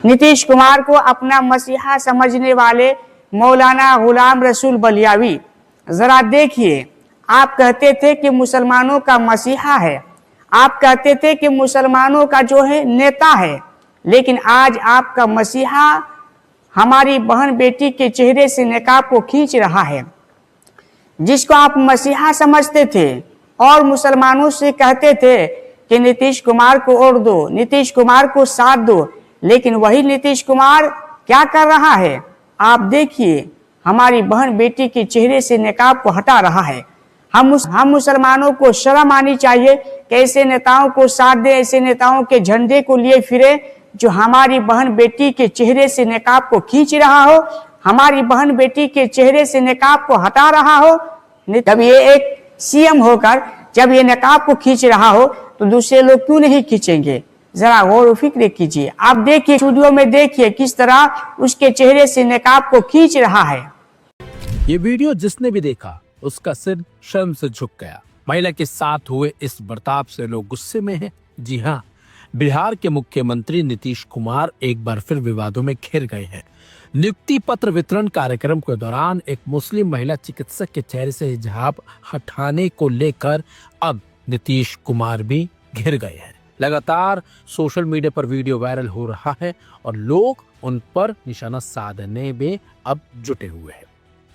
नीतीश कुमार को अपना मसीहा समझने वाले मौलाना गुलाम रसूल बलियावी, जरा देखिए, आप कहते थे कि मुसलमानों का मसीहा है, आप कहते थे कि मुसलमानों का जो है नेता है, लेकिन आज आपका मसीहा हमारी बहन बेटी के चेहरे से निकाब को खींच रहा है। जिसको आप मसीहा समझते थे और मुसलमानों से कहते थे कि नीतीश कुमार को वोट दो, नीतीश कुमार को साथ दो, लेकिन वही नीतीश कुमार क्या कर रहा है? आप देखिए, हमारी बहन बेटी के चेहरे से निकाब को हटा रहा है। हम मुसलमानों को शर्म आनी चाहिए कि ऐसे नेताओं को साथ दे, ऐसे नेताओं के झंडे को लिए फिरे जो हमारी बहन बेटी के चेहरे से निकाब को खींच रहा हो, हमारी बहन बेटी के चेहरे से निकाब को हटा रहा हो। जब ये एक सीएम होकर जब ये निकाब को खींच रहा हो तो दूसरे लोग क्यों नहीं खींचेंगे? जरा गौर फिक्र कीजिए। आप देखिए, स्टूडियो में देखिए किस तरह उसके चेहरे से निकाब को खींच रहा है। ये वीडियो जिसने भी देखा उसका सिर शर्म से झुक गया। महिला के साथ हुए इस बर्ताव से लोग गुस्से में हैं। जी हाँ, बिहार के मुख्यमंत्री नीतीश कुमार एक बार फिर विवादों में घिर गए हैं। नियुक्ति पत्र वितरण कार्यक्रम के दौरान एक मुस्लिम महिला चिकित्सक के चेहरे से हिजाब हटाने को लेकर अब नीतीश कुमार भी घिर गए हैं। लगातार सोशल मीडिया पर वीडियो वायरल हो रहा है और लोग उन पर निशाना साधने में अब जुटे हुए हैं।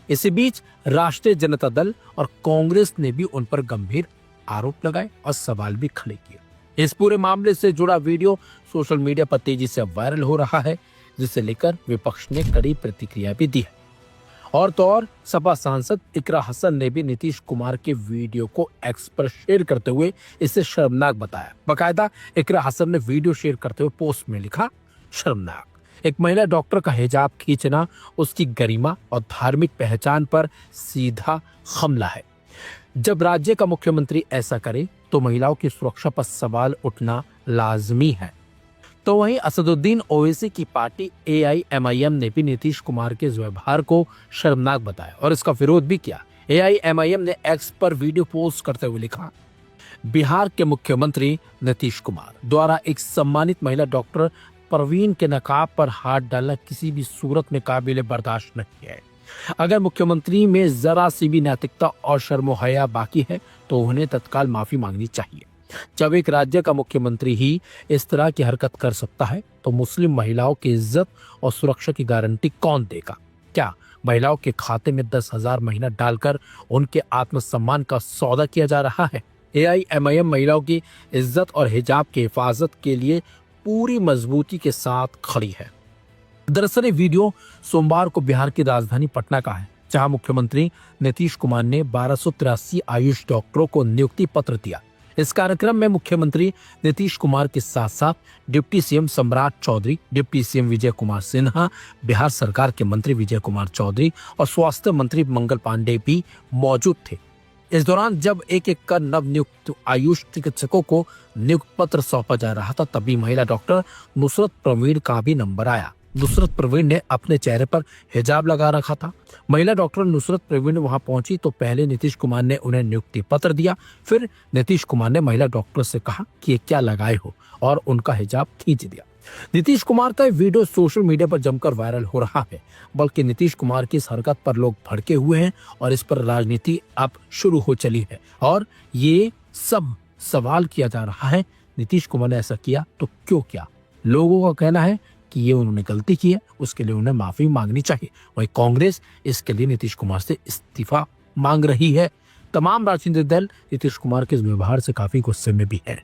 इसी बीच राष्ट्रीय जनता दल और कांग्रेस ने भी उन पर गंभीर आरोप लगाए और सवाल भी खड़े किए। इस पूरे मामले से जुड़ा वीडियो सोशल मीडिया पर तेजी से वायरल हो रहा है, जिसे लेकर विपक्ष ने कड़ी प्रतिक्रिया भी दी है। और तो और सपा सांसद इकरा हसन ने भी नीतीश कुमार के वीडियो को एक्स पर शेयर करते हुए इसे शर्मनाक बताया। बाकायदा इकरा हसन ने वीडियो शेयर करते हुए पोस्ट में लिखा, शर्मनाक, एक महिला डॉक्टर का हिजाब खींचना उसकी गरिमा और धार्मिक पहचान पर सीधा हमला है। जब राज्य का मुख्यमंत्री ऐसा करे तो महिलाओं की सुरक्षा पर सवाल उठना लाजमी है। तो वहीं असदुद्दीन ओवैसी की पार्टी AIMIM ने भी नीतीश कुमार के व्यवहार को शर्मनाक बताया और इसका विरोध भी किया। AIMIM ने एक्स पर वीडियो पोस्ट करते हुए लिखा, बिहार के मुख्यमंत्री नीतीश कुमार द्वारा एक सम्मानित महिला डॉक्टर परवीन के नकाब पर हाथ डालना किसी भी सूरत में काबिल बर्दाश्त नहीं है। अगर मुख्यमंत्री में जरा सी भी नैतिकता और शर्म हया बाकी है तो उन्हें तत्काल माफी मांगनी चाहिए। जब एक राज्य का मुख्यमंत्री ही इस तरह की हरकत कर सकता है तो मुस्लिम महिलाओं की इज्जत और सुरक्षा की गारंटी कौन देगा? क्या महिलाओं के खाते में 10,000 महीना डालकर उनके आत्मसम्मान का सौदा किया जा रहा है? AIMIM महिलाओं की इज्जत और हिजाब की हिफाजत के लिए पूरी मजबूती के साथ खड़ी है। दरअसल ये वीडियो सोमवार को बिहार की राजधानी पटना का है, जहां मुख्यमंत्री नीतीश कुमार ने 1283 आयुष डॉक्टरों को नियुक्ति पत्र दिया। इस कार्यक्रम में मुख्यमंत्री नीतीश कुमार के साथ साथ डिप्टी सीएम सम्राट चौधरी, डिप्टी सीएम विजय कुमार सिन्हा, बिहार सरकार के मंत्री विजय कुमार चौधरी और स्वास्थ्य मंत्री मंगल पांडे भी मौजूद थे। इस दौरान जब एक एक कर नव नियुक्त आयुष चिकित्सकों को नियुक्ति पत्र सौंपा जा रहा था, तभी महिला डॉक्टर नुसरत प्रवीण का भी नंबर आया। नुसरत प्रवीण ने अपने चेहरे पर हिजाब लगा रखा था। महिला डॉक्टर नुसरत प्रवीण वहां पहुंची तो पहले नीतीश कुमार ने उन्हें नियुक्ति पत्र दिया। फिर नीतीश कुमार ने महिला डॉक्टर से कहा कि ये क्या लगाए हो और उनका हिजाब खींच दिया। नीतीश कुमार का वीडियो सोशल मीडिया पर जमकर वायरल हो रहा है, बल्कि नीतीश कुमार की इस हरकत पर लोग भड़के हुए हैं और इस पर राजनीति अब शुरू हो चली है और ये सब सवाल किया जा रहा है, नीतीश कुमार ने ऐसा किया तो क्यों किया? लोगों का कहना है कि ये उन्होंने गलती की है, उसके लिए उन्हें माफी मांगनी चाहिए। वहीं कांग्रेस इसके लिए नीतीश कुमार से इस्तीफा मांग रही है। तमाम राजनीतिक दल नीतीश कुमार के इस व्यवहार से काफी गुस्से में भी है।